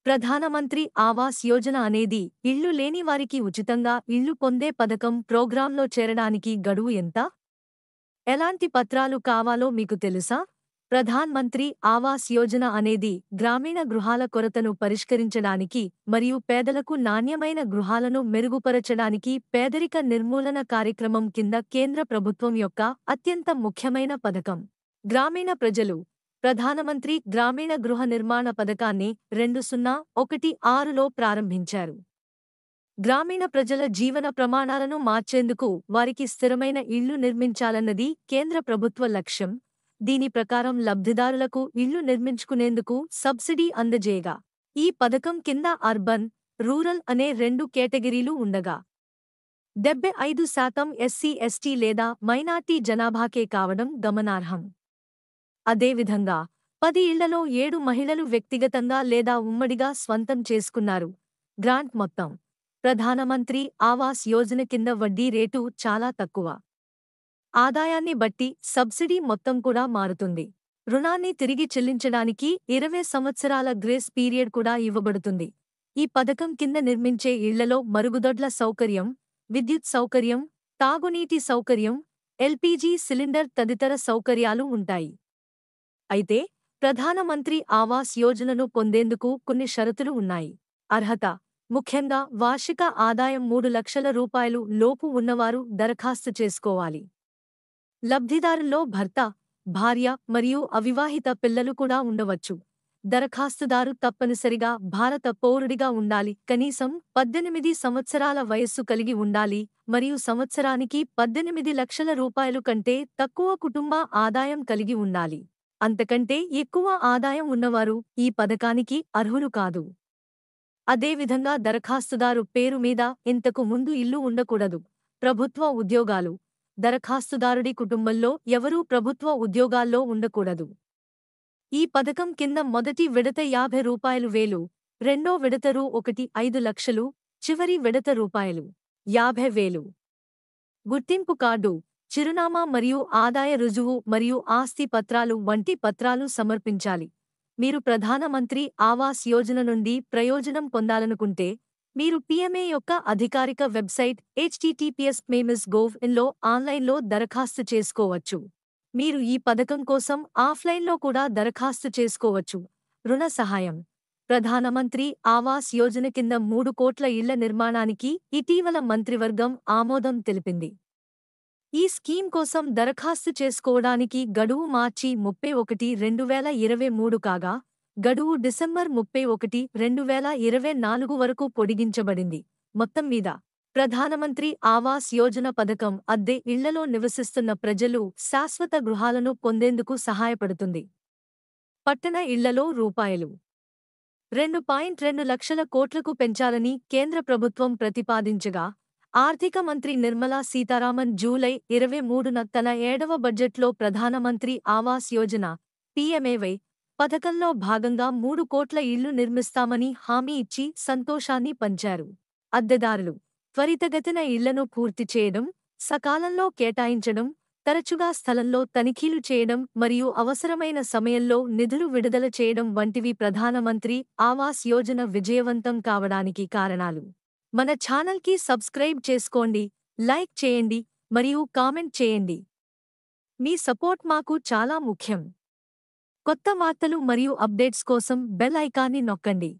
ప్రధానమంత్రి ఆవాస్ యోజన అనేది ఇళ్లు లేని వారికి ఉచితంగా ఇళ్లు పొందే పథకం. ప్రోగ్రాంలో చేరడానికి గడువు ఎంత? ఎలాంటి పత్రాలు కావాలో మీకు తెలుసా? ప్రధాన్ మంత్రి ఆవాస్ యోజన అనేది గ్రామీణ గృహాల కొరతను పరిష్కరించడానికి మరియు పేదలకు నాణ్యమైన గృహాలను మెరుగుపరచడానికి పేదరిక నిర్మూలన కార్యక్రమం కింద కేంద్ర ప్రభుత్వం యొక్క అత్యంత ముఖ్యమైన పథకం. గ్రామీణ ప్రజలు ప్రధానమంత్రి గ్రామీణ గృహ నిర్మాణ పథకాన్ని 2016లో ప్రారంభించారు. గ్రామీణ ప్రజల జీవన ప్రమాణాలను మార్చేందుకు వారికి స్థిరమైన ఇళ్లు నిర్మించాలన్నది కేంద్ర ప్రభుత్వ లక్ష్యం. దీని ప్రకారం లబ్ధిదారులకు ఇళ్లు నిర్మించుకునేందుకు సబ్సిడీ అందజేయగా, ఈ పథకం కింద అర్బన్, రూరల్ అనే 2 కేటగిరీలు ఉండగా 75% ఎస్సీ, ఎస్టీ లేదా మైనార్టీ జనాభాకే కావడం గమనార్హం. అదేవిధంగా 10 ఇళ్లలో 7 మహిళలు వ్యక్తిగతంగా లేదా ఉమ్మడిగా స్వంతం చేసుకున్నారు. గ్రాంట్ మొత్తం ప్రధానమంత్రి ఆవాస్ యోజన కింద వడ్డీ రేటు చాలా తక్కువ. ఆదాయాన్ని బట్టి సబ్సిడీ మొత్తం కూడా మారుతుంది. రుణాన్ని తిరిగి చెల్లించడానికి 20 సంవత్సరాల గ్రేస్ పీరియడ్ కూడా ఇవ్వబడుతుంది. ఈ పథకం కింద నిర్మించే ఇళ్లలో మరుగుదొడ్ల సౌకర్యం, విద్యుత్ సౌకర్యం, తాగునీటి సౌకర్యం, ఎల్పీజీ సిలిండర్ తదితర సౌకర్యాలు ఉంటాయి. అయితే ప్రధానమంత్రి ఆవాస్ యోజనను పొందేందుకు కొన్ని షరతులు ఉన్నాయి. అర్హత: ముఖ్యంగా వార్షిక ఆదాయం 3 లక్షల రూపాయలు లోపు ఉన్నవారు దరఖాస్తు చేసుకోవాలి. లబ్ధిదారుల్లో భర్త, భార్య మరియు అవివాహిత పిల్లలు కూడా ఉండవచ్చు. దరఖాస్తుదారు తప్పనిసరిగా భారత పౌరుడిగా ఉండాలి, కనీసం 18 సంవత్సరాల వయస్సు కలిగి ఉండాలి మరియు సంవత్సరానికి 18 లక్షల రూపాయలు కంటే తక్కువ కుటుంబ ఆదాయం కలిగి ఉండాలి. అంతకంటే ఎక్కువ ఆదాయం ఉన్నవారు ఈ పథకానికి అర్హులు కాదు. అదేవిధంగా దరఖాస్తుదారు పేరు మీద ఇంతకు ముందు ఇల్లు ఉండకూడదు. ప్రభుత్వ ఉద్యోగాలు: దరఖాస్తుదారుడి కుటుంబంలో ఎవరూ ప్రభుత్వ ఉద్యోగాల్లో ఉండకూడదు. ఈ పథకం కింద మొదటి విడత రూ. 50,000, రెండో విడత రూ. 1.5 లక్షలు, చివరి విడత రూపాయలు 50,000. గుర్తింపు కార్డు, చిరునామా మరియు ఆదాయ రుజువు మరియు ఆస్తి పత్రాలు వంటి పత్రాలు సమర్పించాలి. మీరు ప్రధానమంత్రి ఆవాస్ యోజన నుండి ప్రయోజనం పొందాలనుకుంటే, మీరు పీఎంఏ యొక్క అధికారిక వెబ్సైట్ https://gov.in లో ఆన్లైన్లో దరఖాస్తు చేసుకోవచ్చు. మీరు ఈ పథకం కోసం ఆఫ్లైన్లో కూడా దరఖాస్తు చేసుకోవచ్చు. రుణ సహాయం: ప్రధానమంత్రి ఆవాస్ యోజన కింద 3 కోట్ల ఇళ్ల నిర్మాణానికి ఇటీవల మంత్రివర్గం ఆమోదం తెలిపింది. ఈ స్కీమ్ కోసం దరఖాస్తు చేసుకోవడానికి గడువు మార్చి 31, 2023 కాగా, గడువు డిసెంబర్ 31, 2024 వరకు పొడిగించబడింది. మొత్తం మీద ప్రధానమంత్రి ఆవాస్ యోజన పథకం అద్దె ఇళ్లలో నివసిస్తున్న ప్రజలు శాశ్వత గృహాలను పొందేందుకు సహాయపడుతుంది. పట్టణ ఇళ్లలో రూపాయలు 2.2 లక్షల కోట్లకు పెంచాలని కేంద్ర ప్రభుత్వం ప్రతిపాదించగా, ఆర్థిక మంత్రి నిర్మలా సీతారామన్ జూలై 23న తన 7వ బడ్జెట్లో ప్రధానమంత్రి ఆవాస్ యోజన (పీఎంఏవై) పథకంలో భాగంగా 3 కోట్ల ఇళ్లు నిర్మిస్తామని హామీ ఇచ్చి సంతోషాన్ని పంచారు. అద్దెదారులు త్వరితగతిన ఇళ్లను పూర్తి చేయడం, సకాలంలో కేటాయించడం, తరచుగా స్థలంలో తనిఖీలు చేయడం మరియు అవసరమైన సమయంలో నిధులు విడుదల చేయడం వంటివి ప్రధానమంత్రి ఆవాస్ యోజన విజయవంతం కావడానికి కారణాలు. మన ఛానల్కి సబ్స్క్రైబ్ చేసుకోండి, లైక్ చేయండి మరియు కామెంట్ చేయండి. మీ సపోర్ట్ మాకు చాలా ముఖ్యం. కొత్త వార్తలు మరియు అప్డేట్స్ కోసం బెల్ ఐకాన్ని నొక్కండి.